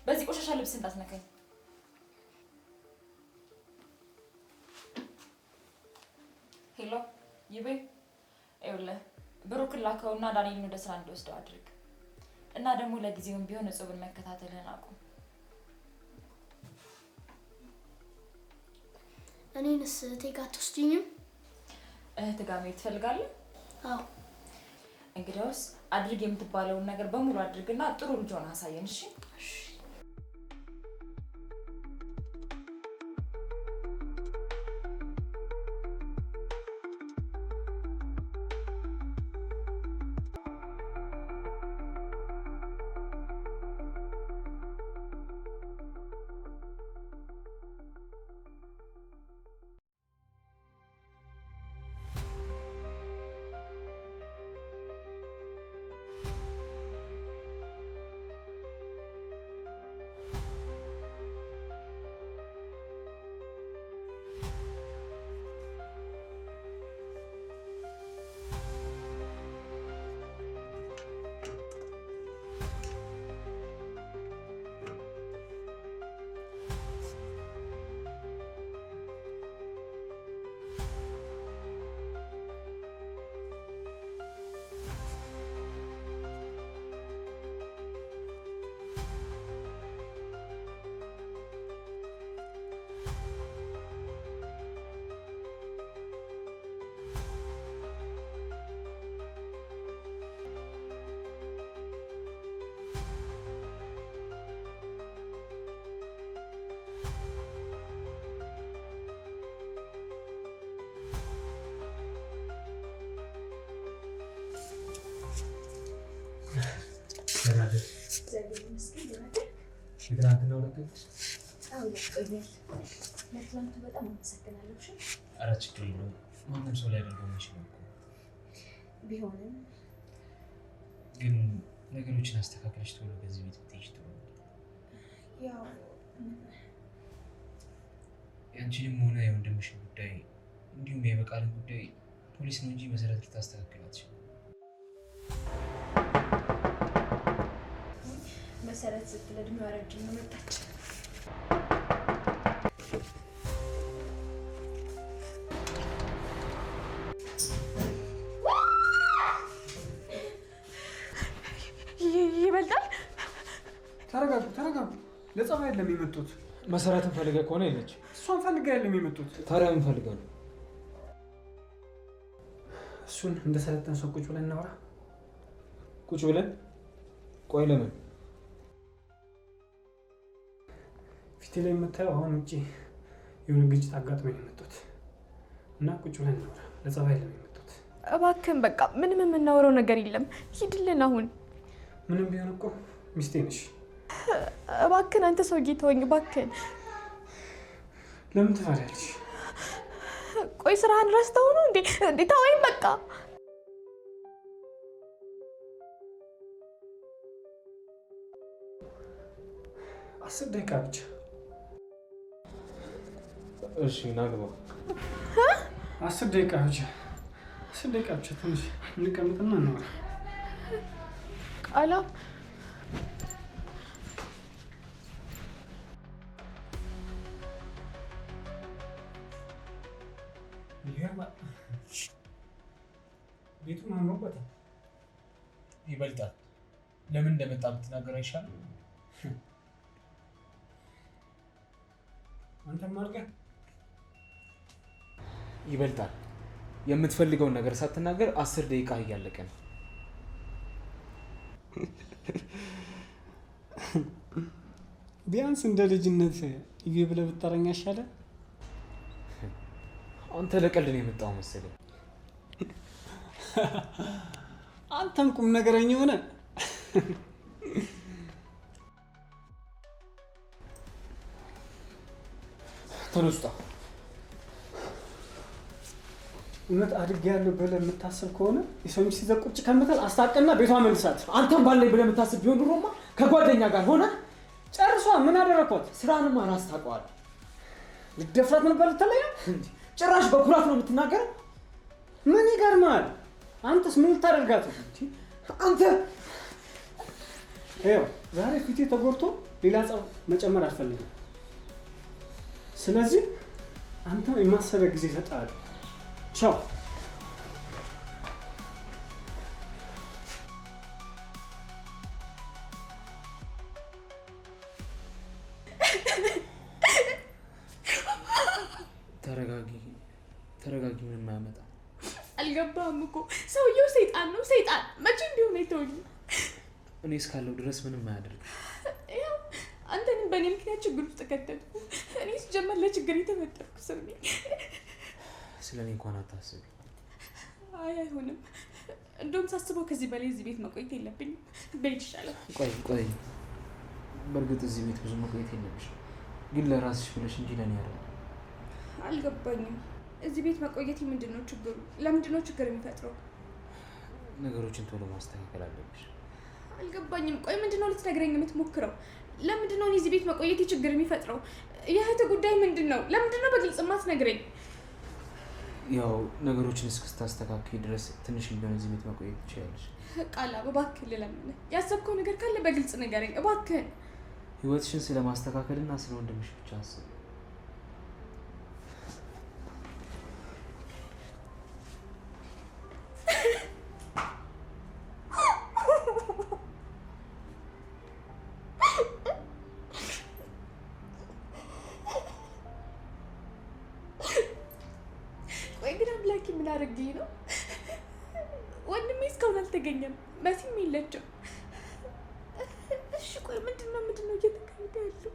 በዚህ ቆሻሻ ልብስ እንዳትነካኝ። ሄሎ ይበይ፣ ይኸውልህ ብሩክን ላከውና ዳንኤልን ወደ ስራ እንዲወስደው አድርግ እና ደግሞ ለጊዜውም ቢሆን እጹብን መከታተልን አቁም። እኔንስ እህቴ ጋር አትወስጂኝም? እህት ጋር መሄድ ትፈልጋለህ? አዎ። እንግዲያውስ አድርግ የምትባለውን ነገር በሙሉ አድርግና ጥሩ ልጅ ሆነህ አሳየን። እሺ? ትናንትና ወረቀት ለትላንቱ በጣም አመሰግናለሁ። እሺ? ኧረ ችግር የለውም። ማንም ሰው ሊያደርገው የሚችለው እኮ ቢሆንም ግን ነገሮችን አስተካክለሽ ቶሎ ከዚህ ቤት ብትሄጂ ጥሩ ነው። ያው ያንቺንም ሆነ የወንድምሽን ጉዳይ እንዲሁም የበቃልን ጉዳይ ፖሊስ ነው እንጂ መሰረት ልታስተካክል አትችልም። መሰረት ስትል እድሜዋ ረጅም ነው መጣች። ይበልጣል። ተረጋጉ። ለጸባይ አይደለም የመጡት። መሰረትን ፈልገ ከሆነ የለች። እሷን ፈልጋ አይደለም የመጡት። ታዲያ ምን ፈልገው ነው? እሱን እንደሰለጠን ሰው ቁጭ ብለን እናወራ። ቁጭ ብለን? ቆይ ለምን? ፊቴ ላይ የምታየው አሁን ውጭ የሆነ ግጭት አጋጥሞኝ የመጡት እና ቁጭ ብለን እናወራ። ለጸባይ አይደለም የመጡት። እባክህን በቃ ምንም የምናወራው ነገር የለም። ሂድልን አሁን። ምንም ቢሆን እኮ ሚስቴ ነሽ። እባክህን አንተ ሰውዬ ተወኝ እባክህን። ለምን ትፈሪያለሽ? ቆይ ስራህን ረስተው ነው እንዴ? ተወኝ በቃ። አስር ደቂቃ ብቻ። እሺ ናግባ። 10 ደቂቃ ብቻ። 10 ደቂቃ ብቻ። ትንሽ እንቀመጥና እናወራ። ቃላ ቤቱ ማሞቀት ይበልጣል። ለምን እንደመጣ ብትናገር አይሻልም? አንተም አድርገህ ይበልጣል። የምትፈልገውን ነገር ሳትናገር 10 ደቂቃ እያለቀ ነው። ቢያንስ እንደ ልጅነት ይሄ ብለህ ብትጠራኝ ያሻለ። አንተ ለቀልድ ነው የመጣው መሰለኝ። አንተም ቁም ነገረኛ ሆነ። ተነስታ እውነት አድርጌያለሁ ብለህ የምታስብ ከሆነ የሰው ሚስት ይዘህ ቁጭ ከምትል አስታቅና ቤቷ መልሳት። አንተም ባለኝ ብለህ የምታስብ ቢሆን ኑሮማ ከጓደኛ ጋር ሆነ ጨርሷ። ምን አደረኳት? ስራንም አላስታውቀዋል። ልደፍራት ነበር ልትለኝ ነው? ጭራሽ በኩራት ነው የምትናገረው። ምን ይገርማል? አንተስ ምን ልታደርጋት? አንተ ይኸው ዛሬ ፊቴ ተጎድቶ ሌላ ጸብ መጨመር አልፈልግም። ስለዚህ አንተም የማሰቢያ ጊዜ እሰጥሃለሁ። ቻው። ተረጋጊ። ምንም አያመጣም። አልገባህም እኮ ሰውየው ሰይጣን ነው። ሰይጣን መቼም ቢሆን አይተውኝም። እኔ እስካለሁ ድረስ ምንም አያደርግም። ያው አንተንም በእኔ ምክንያት ችግር ውስጥ ከተትኩ። እኔ ስጀመር ለችግር የተፈጠርኩ ሰው ነኝ። ስለ እኔ እንኳን አታስቢ። አይሆንም። እንደውም ሳስበው ከዚህ በላይ እዚህ ቤት መቆየት የለብኝም። በይት ይሻላል። ቆይ በእርግጥ እዚህ ቤት ብዙ መቆየት የለብሽም፣ ግን ለራስሽ ብለሽ እንጂ ለእኔ አይደለም። አልገባኝም። እዚህ ቤት መቆየት ምንድን ነው ችግሩ? ለምንድን ነው ችግር የሚፈጥረው? ነገሮችን ቶሎ ማስተካከል አለብሽ። አልገባኝም። ቆይ ምንድን ነው ልትነግረኝ የምትሞክረው? ለምንድን ነው እዚህ ቤት መቆየት ችግር የሚፈጥረው? የእህትህ ጉዳይ ምንድን ነው? ለምንድን ነው በግልጽ ማትነግረኝ? ያው ነገሮችን እስክታስተካክይ ድረስ ትንሽ ቢሆን እዚህ ቤት መቆየት ትችያለሽ። ቃላ እባክህ ልለምንህ፣ ያሰብከው ነገር ካለ በግልጽ ንገረኝ እባክህን። ህይወትሽን ስለማስተካከልና ስለ ወንድምሽ ብቻ አስብ። ቆይ ግን አምላኬ ምን አድርጌ ነው? ወንድሜ እስካሁን አልተገኘም፣ መሲም የለችም። እሺ ቆይ ምንድን ነው እየተካሄደ ያለው?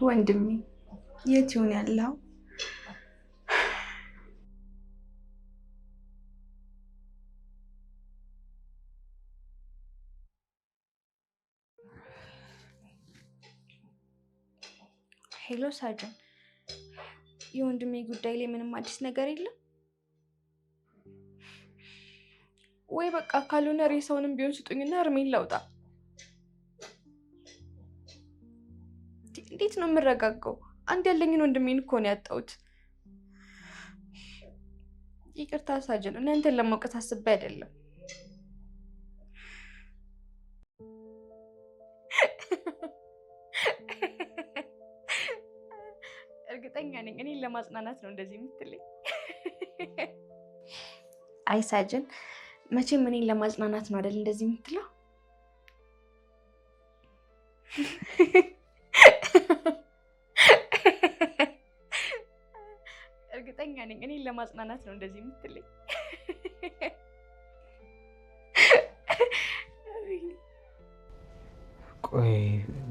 ወንድሜ የት ይሆን ያለው? ሄሎ ሳጅን፣ የወንድሜ ጉዳይ ላይ ምንም አዲስ ነገር የለም ወይ? በቃ ካልሆነ ሬሳውንም ቢሆን ስጡኝና እርሜን ላውጣ። እንዴት ነው የምረጋጋው? አንድ ያለኝን ወንድሜን እኮ ነው ያጣሁት። ይቅርታ ሳጅን፣ እናንተን ለማውቀት አስቤ አይደለም። እርግጠኛ ነኝ እኔን ለማጽናናት ነው እንደዚህ የምትለኝ። አይ ሳጅን፣ መቼም እኔን ለማጽናናት ነው አይደል እንደዚህ የምትለው? እርግጠኛ ነኝ እኔን ለማጽናናት ነው እንደዚህ የምትለኝ። ቆይ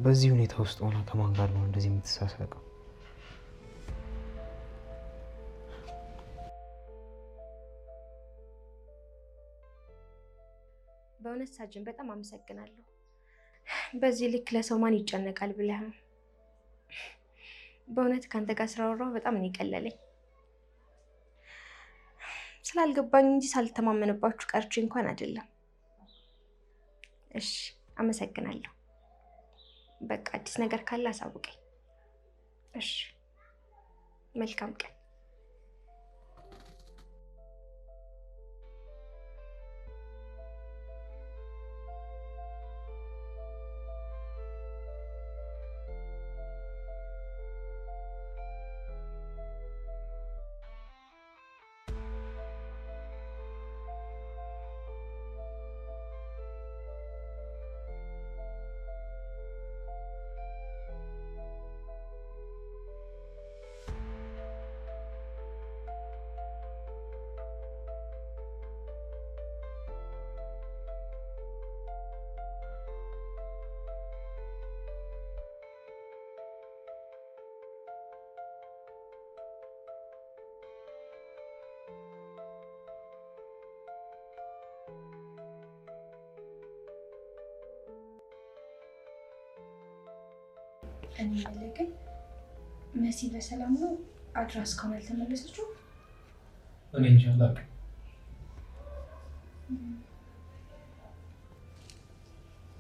በዚህ ሁኔታ ውስጥ ሆና ከማን ጋር ነው እንደዚህ የምትሳሳቀው? በእውነት ሳጅን በጣም አመሰግናለሁ። በዚህ ልክ ለሰው ማን ይጨነቃል ብለህ ነው። በእውነት ከአንተ ጋር ስላወራሁ በጣም ነው የቀለለኝ። ስላልገባኝ እንጂ ሳልተማመንባችሁ ቀርቼ እንኳን አይደለም። እሺ አመሰግናለሁ። በቃ አዲስ ነገር ካለ አሳውቀኝ። እሺ መልካም ቀን። እኔ መለከኝ መሲ በሰላም ነው አድራ እስካሁን ያልተመለሰችው? እኔ እንጃ አላውቅም።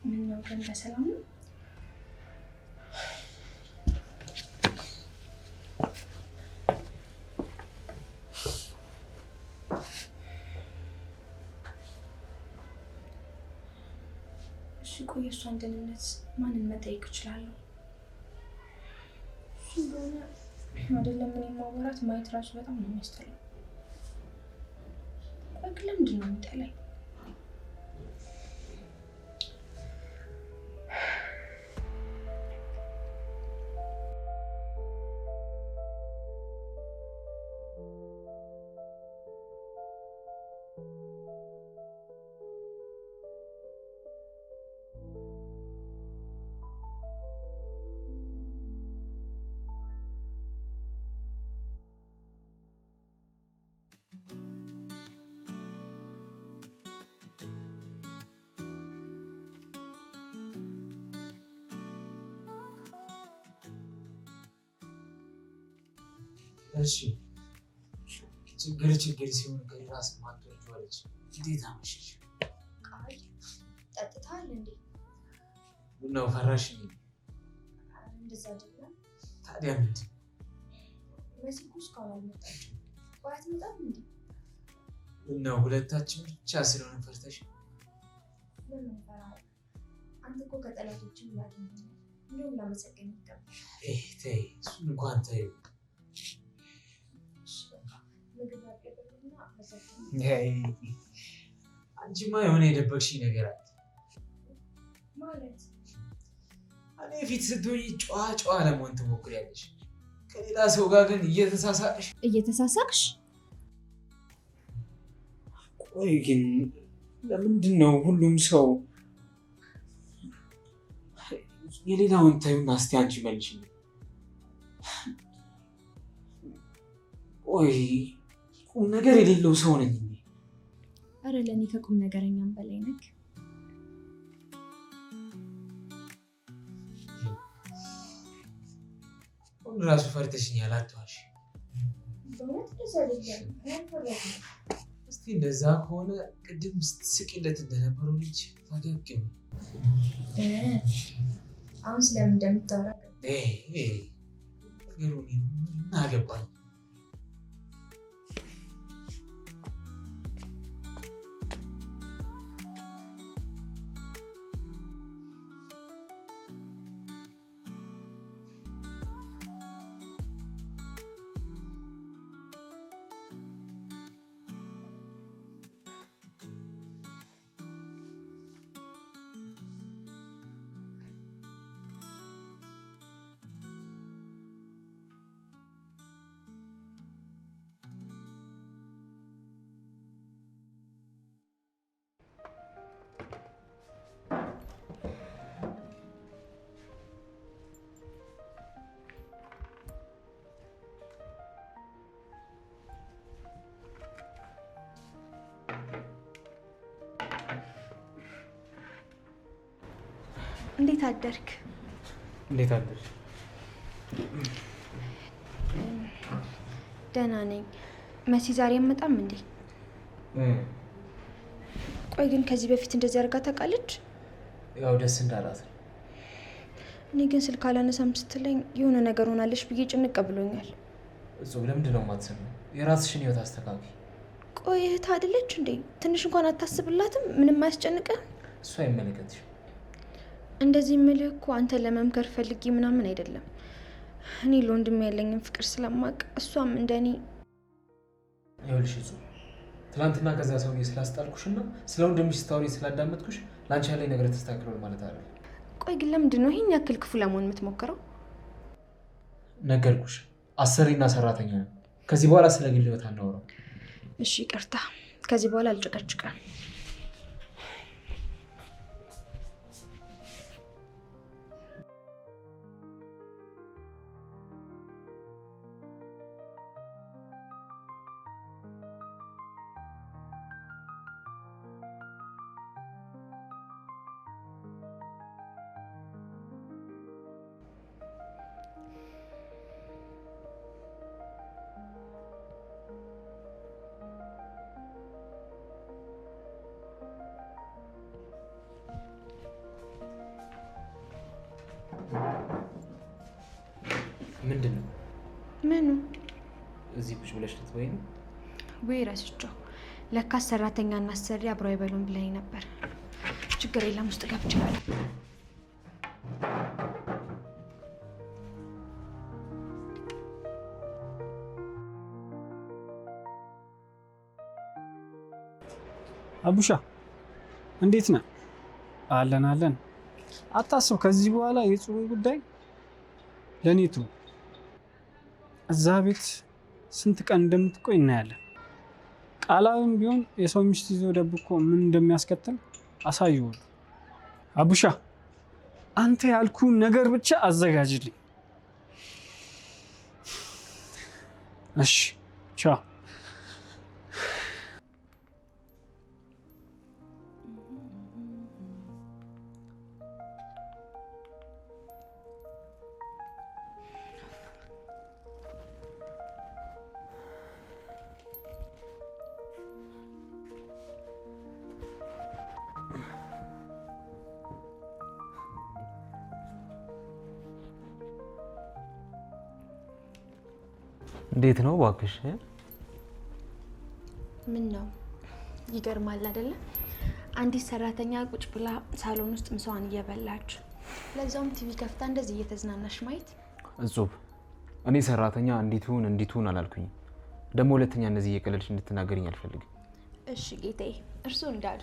ምን ነው ግን በሰላም ነው? እሺ ቆይ እሷን ደህንነት ማንን መጠየቅ እችላለሁ? እሱ እንደሆነ አይደለም እኔ ማውራት ማየት ራሱ በጣም ነው የሚያስጠላው። ቆይ ግን ለምንድን ነው የሚጠላኝ? እሺ ችግር ሲሆን ከራስ ማጥቶች እንዴት አመሸሽ? ቃል ጠጥታል እንዴ? ነው ፈራሽ እንዴ? እንደዛ አይደለም። ታዲያ ምንድን መሲኩ እስካሁን አልመጣችም። ቆይ አትመጣም እንዴ? ነው ሁለታችን ብቻ ስለሆነ ፈርተሽ? ለምን ፈራለሁ? አንተ እኮ ከጠላቶችም ላገኘኝ እንደውም ላመሰግን ይገባል። ተይ እሱን እንኳን ተይ። አንቺማ የሆነ የደበቅሽኝ ነገር አለ ማለት። እኔ ፊት ስትሆኚ ጨዋ ለመሆን ትሞክሪያለሽ፣ ከሌላ ሰው ጋር ግን እየተሳሳቅሽ። ቆይ ግን ለምንድን ነው ሁሉም ሰው የሌላውን ታዩና እስቲ አንቺ መልሽልኝ። ቆይ ቁም ነገር የሌለው ሰው ነኝ እንዴ? አረ ለእኔ ከቁም ነገረኛም በላይ ነክ። ሁሉ ራሱ ፈርተሽኛል፣ አትዋሽ። በእውነት እንደዛ አይደለም። እስቲ እንደዛ ከሆነ ቅድም ስትስቂለት እንደነበረው ልጅ ፈገግ ነው። አሁን ስለምን እንደምታወራ ነገሩ ምን አገባኝ? እንዴት አደርክ? እንዴት አደርሽ? ደህና ነኝ። መሲ ዛሬ አትመጣም እንዴ? ቆይ ግን ከዚህ በፊት እንደዚህ አድርጋ ታውቃለች? ያው ደስ እንዳላት። እኔ ግን ስልክ አላነሳም ስትለኝ የሆነ ነገር ሆናለች ብዬ ጭንቅ ብሎኛል። እጹብ ለምንድን ነው የማትሰማው? የራስሽን ህይወት አስተካክል። ቆይ እህት አይደለች እንዴ? ትንሽ እንኳን አታስብላትም? ምንም አያስጨንቅም? እሱ አይመለከትሽም። እንደዚህ የምልህ እኮ አንተ ለመምከር ፈልጌ ምናምን አይደለም። እኔ ለወንድሜ ያለኝን ፍቅር ስለማቅ እሷም እንደኔ። ይኸውልሽ እጹብ ትናንትና ከዛ ሰውዬ ስላስጣልኩሽና ስለ ወንድምሽ ስታወሪ ስላዳመጥኩሽ ለአንቺ ያለኝ ነገር ተስተካክሏል ማለት አይደለም። ቆይ ግን ለምንድን ነው ይሄን ያክል ክፉ ለመሆን የምትሞክረው? ነገርኩሽ፣ አሰሪና ሰራተኛ ነው። ከዚህ በኋላ ስለ ግል ህይወት አናወራም። እሺ ይቅርታ፣ ከዚህ በኋላ አልጨቀጭቅም። ምንድነው? ምኑ? እዚህ ቁጭ ብለሽ ልትበይ ነው? ወይ ረስቼው። ለካስ ሰራተኛና አሰሪ አብረው አይበሉም ብለኝ ነበር። ችግር የለም ውስጥ ገብቻለሁ። አቡሻ እንዴት ነህ? አለን። አታስብ፣ ከዚህ በኋላ የጽሩ ጉዳይ ለኔቱ እዛ ቤት ስንት ቀን እንደምትቆይ እናያለን። ቃላም ቢሆን የሰው ሚስት ይዞ ደብቆ ምን እንደሚያስከትል አሳየዋል። አቡሻ አንተ ያልኩህን ነገር ብቻ አዘጋጅልኝ። እሺ ቻው። እንዴት ነው እባክሽ? ምን ነው ይገርማል አይደለ? አንዲት ሰራተኛ ቁጭ ብላ ሳሎን ውስጥ ምሳዋን እየበላች ለዛውም ቲቪ ከፍታ እንደዚህ እየተዝናናሽ ማየት። እጹብ፣ እኔ ሰራተኛ እንዲቱን አላልኩኝ። ደግሞ ሁለተኛ እንደዚህ እየቀለልሽ እንድትናገሪኝ አልፈልግም። እሺ ጌታዬ፣ እርስዎ እንዳሉ።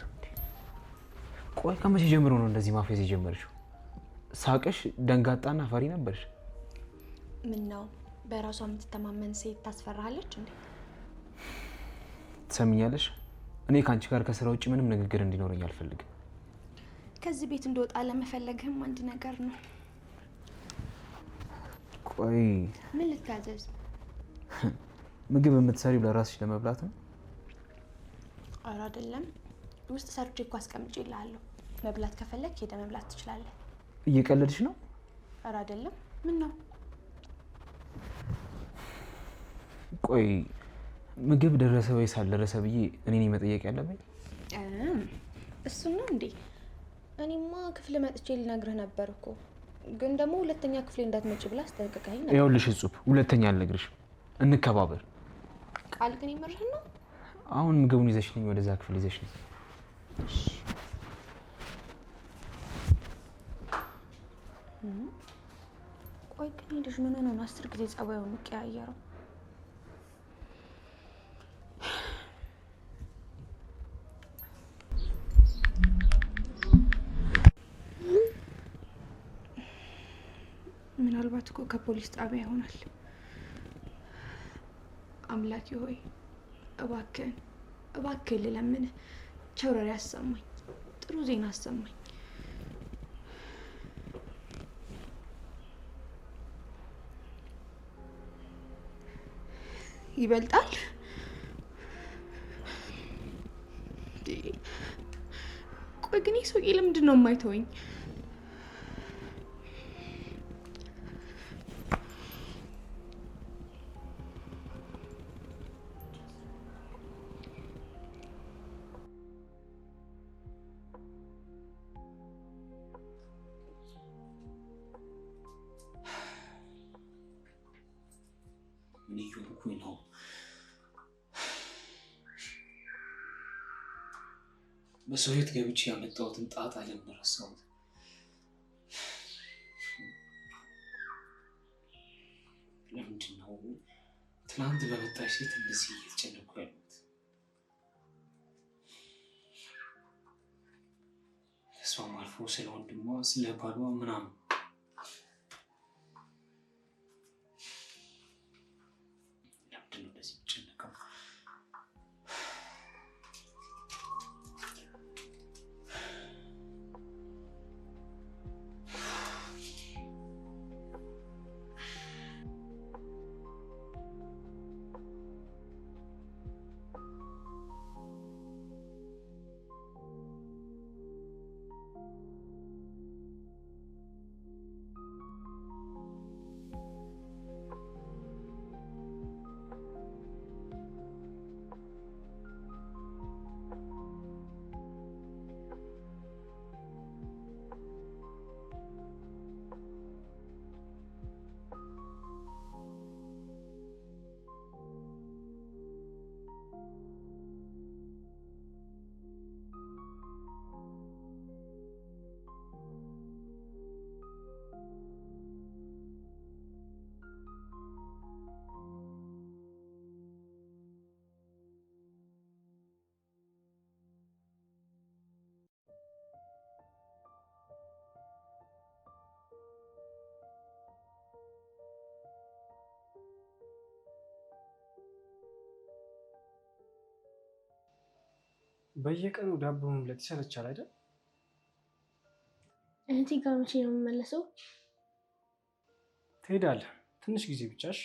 ቆይ ከመቼ ጀምሮ ነው እንደዚህ ማፌዝ የጀመርሽው? ሳቅሽ ደንጋጣና ፈሪ ነበርሽ። ምን ነው በራሷ የምትተማመን ሴት ታስፈራለች እንዴ? ትሰሚኛለሽ? እኔ ካንቺ ጋር ከስራ ውጭ ምንም ንግግር እንዲኖረኝ አልፈልግም። ከዚህ ቤት እንደወጣ ለመፈለግህም አንድ ነገር ነው። ቆይ ምን ልታዘዝ? ምግብ የምትሰሪው ለራስሽ ለመብላት ነው? ኧረ አይደለም፣ ውስጥ ሰርቼ እኮ አስቀምጬልሃለሁ። መብላት ከፈለክ ሄደ መብላት ትችላለህ። እየቀለድሽ ነው? ኧረ አይደለም። ምን ነው? ቆይ ምግብ ደረሰ ወይስ አልደረሰ ብዬ እኔ ነኝ መጠየቅ ያለብኝ? እሱ ነው እንዴ? እኔማ ክፍል መጥቼ ልነግርህ ነበር እኮ፣ ግን ደግሞ ሁለተኛ ክፍሌ እንዳትመጪ ብላ አስጠንቅቃኝ ነበር። ይኸውልሽ እጹብ፣ ሁለተኛ አልነግርሽም። እንከባበር። ቃል ግን ይመርህ ነው። አሁን ምግቡን ይዘሽልኝ ወደዛ ክፍል ይዘሽልኝ። እሺ። ቆይ ግን ልጅ ምን ሆነ ነው 10 ጊዜ ጸባዩን የሚቀያየረው? ምናልባት እኮ ከፖሊስ ጣቢያ ይሆናል። አምላኬ ሆይ እባክህን ልለምንህ፣ ቸውረሪ አሰማኝ፣ ጥሩ ዜና አሰማኝ። ይበልጣል። ቆይ ግን ሰውዬ ለምንድን ነው የማይተወኝ? ነው በሰው ቤት ገብቼ ያመጣሁትን ጣጣ ለምን ረሳሁት? ለምንድን ነው ትናንት በመጣች ሴት እንደዚህ እየተጨነኩ ያሉት? እሷም አልፎ ስለ ወንድሟ ስለ ባሏ ምናምን ለምንድን ነው እንደዚህ የምጨነቀው? በየቀኑ ዳቦ መብላት ይሰለቻል አይደል? እህቴ ጋር መቼ ነው የምመለሰው? ትሄዳለህ፣ ትንሽ ጊዜ ብቻሽ።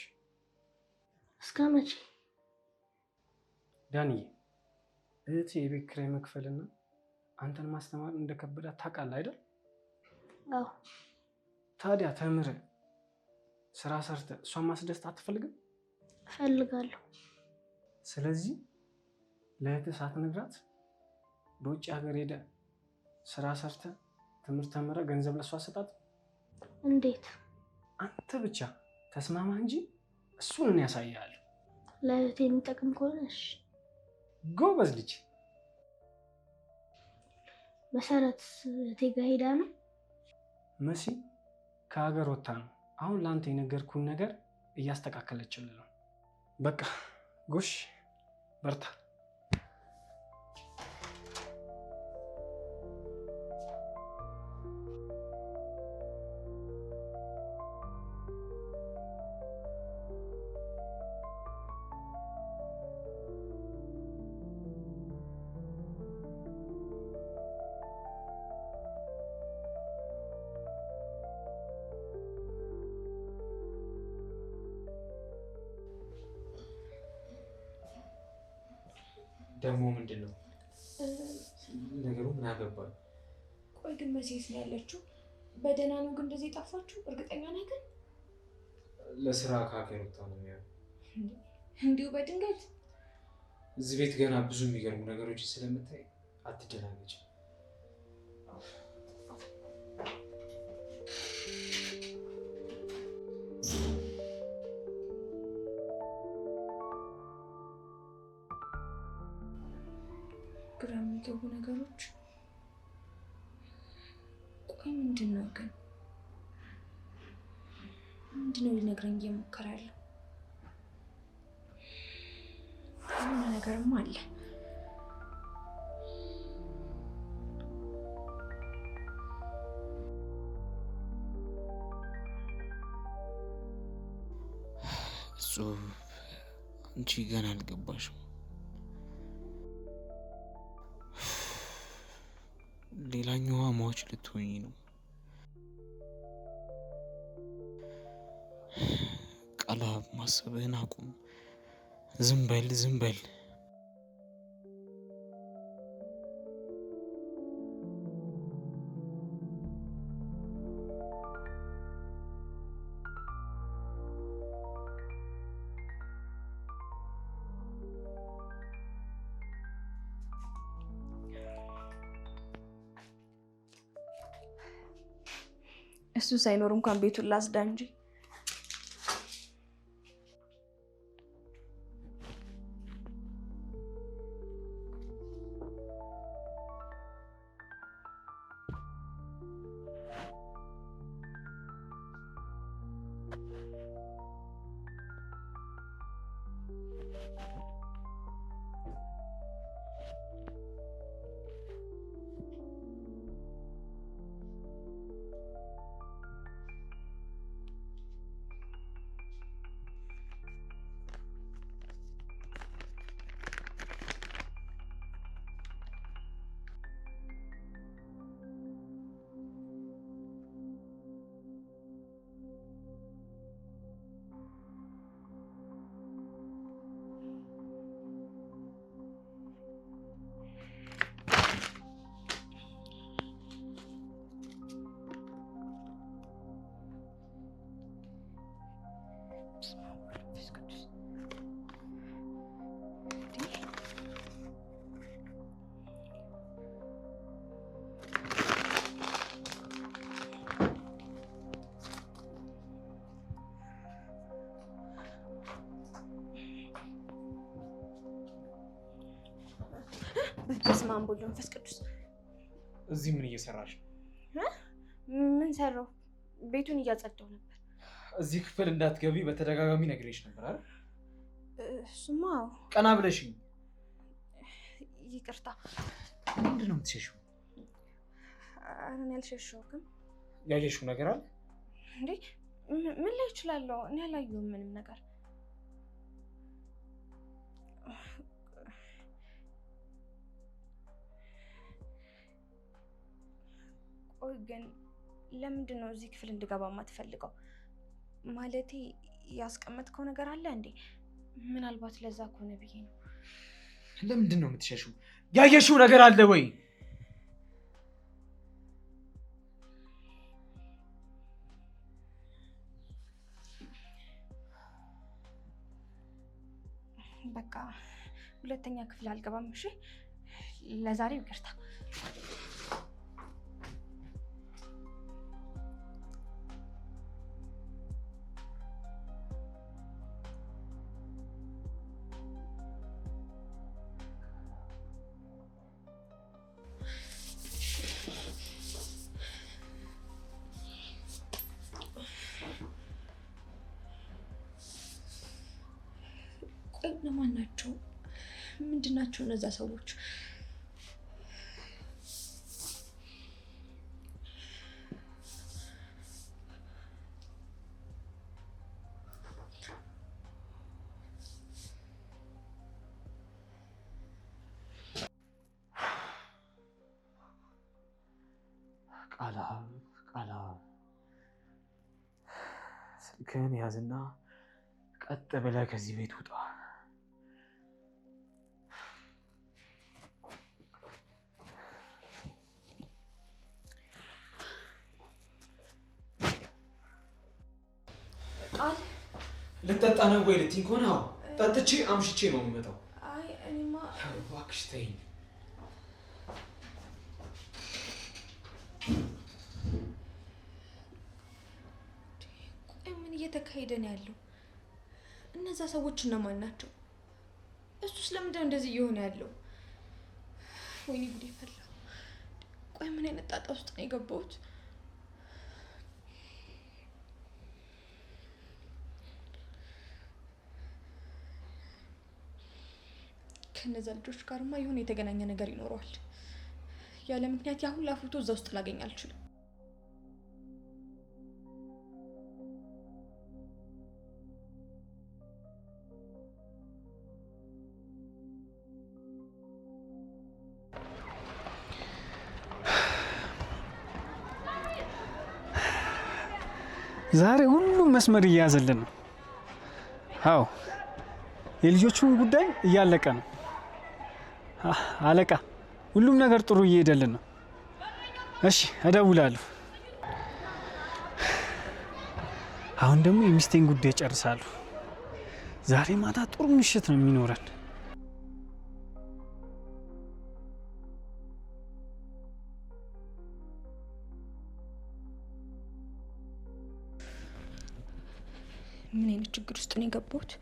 እስከ መቼ? ዳንዬ፣ እህቴ የቤት ኪራይ መክፈልና አንተን ማስተማር እንደከበዳት ታውቃለህ አይደል? አዎ። ታዲያ ተምረህ ስራ ሰርተህ እሷን ማስደሰት አትፈልግም? እፈልጋለሁ። ስለዚህ ለእህትህ ሳትነግራት በውጭ ሀገር ሄደህ ስራ ሰርተህ ትምህርት ተምረህ ገንዘብ ለእሷ አሰጣት። እንዴት? አንተ ብቻ ተስማማ እንጂ እሱን እኔ ያሳያለሁ። ለእህቴ የሚጠቅም ከሆነ እሺ። ጎበዝ ልጅ። መሰረት እህቴ ጋር ሄዳ ነው? መሲ ከሀገር ወጥታ ነው። አሁን ለአንተ የነገርኩህን ነገር እያስተካከለችልህ ነው። በቃ ጎሽ፣ በርታ። ደግሞ ምንድን ነው ነገሩ? ምን ያገባል? ቆይ ግን መቼስ ነው ያለችው? በደህና ነው ግን እንደዚህ የጠፋችሁ? እርግጠኛ ነህ ግን? ለስራ ከሀገር ወጥታ ነው የሚሆነው። እንዲሁ በድንገት? እዚህ ቤት ገና ብዙ የሚገርሙ ነገሮችን ስለምታይ አትደናገጭ። ግራ የሚገቡ ነገሮች። ቆይ ምንድን ነው ግን? ምንድን ነው ሊነግረኝ እየሞከረ ያለው? የሆነ ነገርም አለ። እሱ አንቺ ገና አልገባሽም። ሌላኛዋ ሟች ልትሆኚ ነው። ቃላ ማሰብህን አቁም። ዝም በል ዝም በል። እሱ ሳይኖር እንኳን ቤቱን ላስዳ እንጂ። በስመ አብ ወወልድ ወመንፈስ ቅዱስ። እዚህ ምን እየሰራሽ ነው? ምን ሰራው? ቤቱን እያጸዳው ነበር። እዚህ ክፍል እንዳትገቢ በተደጋጋሚ ነግሬሽ ነበር አይደል? እሱማ ቀና ብለሽኝ። ይቅርታ። ምንድን ነው የምትሸሽው? ኧረ እኔ አልሸሸሁም። ያየሽው ነገር አለ እንዴ? ምን ላይ እችላለሁ? እኔ አላየሁም ምንም ነገር። ቆይ ግን ለምንድን ነው እዚህ ክፍል እንድገባ የማትፈልገው? ማለቴ ያስቀመጥከው ነገር አለ እንዴ? ምናልባት ለዛ ከሆነ ብዬ ነው። ለምንድን ነው የምትሸሽው? ያየሽው ነገር አለ ወይ? በቃ ሁለተኛ ክፍል አልገባም። እሺ ለዛሬው ይቅርታ። ቆይ እነማን ናቸው? ምንድን ናቸው እነዛ ሰዎች? ቃላብ ስልክህን ያዝና ቀጥ ብለህ ከዚህ ቤት ውጣ። ቃል ልጠጣ ነው ወይ ልትይኝ ከሆነ አዎ፣ ጠጥቼ አምሽቼ ነው የምመጣው። አይ እኔማ እባክሽ ተይኝ። ቆይ ምን እየተካሄደ ነው ያለው? እነዛ ሰዎች እነማን ናቸው? እሱስ ለምንድን ነው እንደዚህ እየሆነ ያለው? ወይኔ ጉዴ ፈላ። ቆይ ምን አይነት ጣጣ ውስጥ ነው የገባሁት? ከነዛ ልጆች ጋርማ የሆነ የተገናኘ ነገር ይኖረዋል። ያለ ምክንያት ያ ሁላ ፎቶ እዛ ውስጥ ላገኝ አልችልም። ዛሬ ሁሉም መስመር እየያዘልን ነው። አዎ የልጆቹን ጉዳይ እያለቀ ነው። አለቃ ሁሉም ነገር ጥሩ እየሄደልን ነው። እሺ እደውላለሁ። አሁን ደግሞ የሚስቴን ጉዳይ ጨርሳለሁ። ዛሬ ማታ ጥሩ ምሽት ነው የሚኖረን። ምን አይነት ችግር ውስጥ ነው የገባሁት?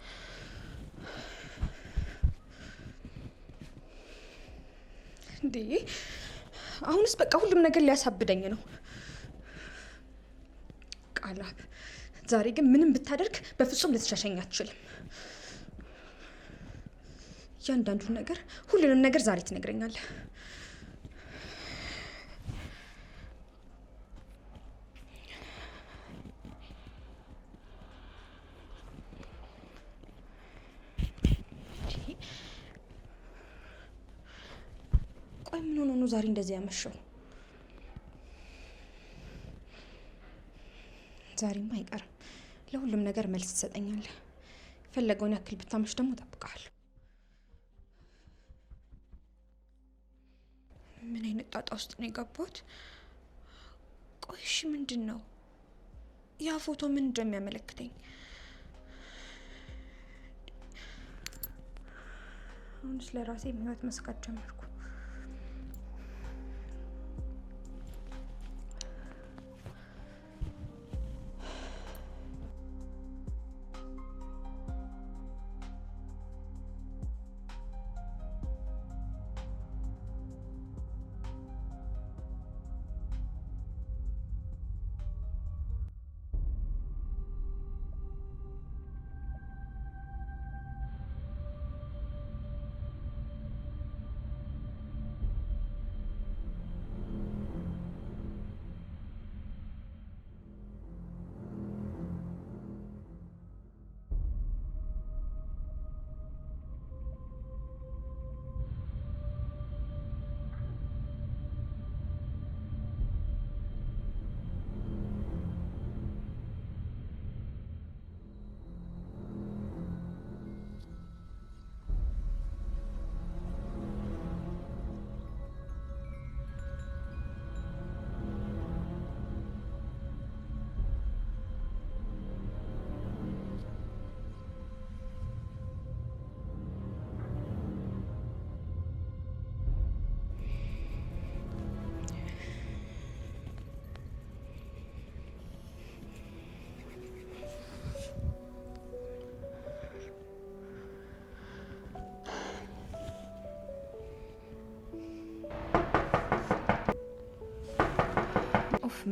እንዴ አሁንስ በቃ ሁሉም ነገር ሊያሳብደኝ ነው። ቃላብ ዛሬ ግን ምንም ብታደርግ በፍጹም ልትሸሸኝ አትችልም። እያንዳንዱን ነገር ሁሉንም ነገር ዛሬ ትነግረኛለህ። ቆይ ምን ሆኖ ነው ዛሬ እንደዚህ ያመሸው? ዛሬማ አይቀርም። ለሁሉም ነገር መልስ ትሰጠኛለህ። የፈለገውን ያክል ብታመሽ ደግሞ እጠብቅሃለሁ። ምን አይነት ጣጣ ውስጥ ነው የገባሁት? ቆይ እሺ ምንድን ነው ያ ፎቶ? ምን እንደሚያመለክተኝ? አሁን ስለ ራሴ ህይወት መስጋት ጀመርኩ።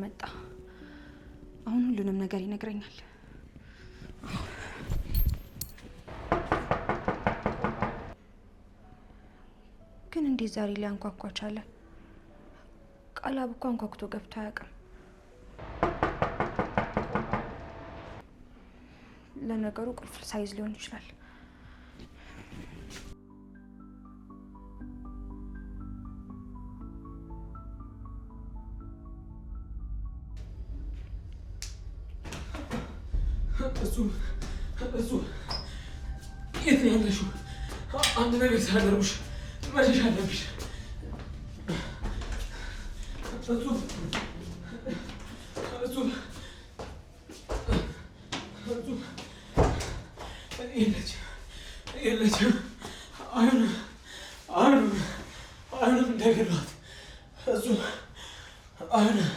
መጣ። አሁን ሁሉንም ነገር ይነግረኛል። ግን እንዴት ዛሬ ሊያንኳኳ ቻለ? ቃላብ እኮ አንኳኩቶ ገብቶ አያውቅም። ለነገሩ ቁልፍ ሳይዝ ሊሆን ይችላል። እሱ የት ነው ያለሽው? አንድ ነገር ሳያደርጉሽ መሸሽ አለብሽ። የለችም። አይሆንም እንዳይገድሏት። አይሆንም።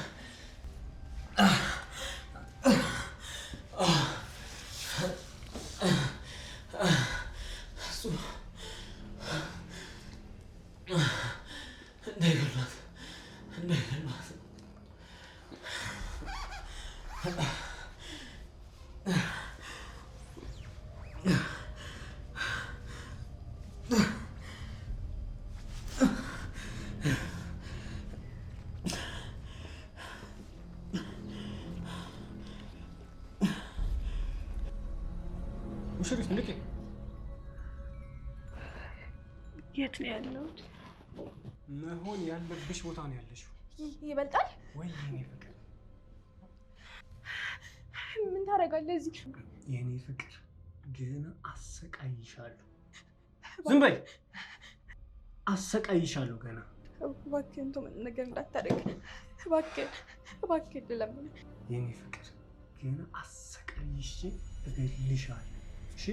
ሙሽሪት ንቂ። የት ነው ያለሁት? መሆን ያለብሽ ቦታ ነው ያለሽው። ይበልጣል ወይ የኔ ፍቅር? ምን ታደርጋለህ እዚህ? የኔ ፍቅር ግን አሰቃይሻለሁ። ዝም በይ። አሰቃይሻለሁ ገና። እባክህን ተው፣ ምን ነገር እንዳታደርግ እባክህን ልለምንህ። የኔ ፍቅር ግን አሰቃይሽ እገልሻለሁ። እሺ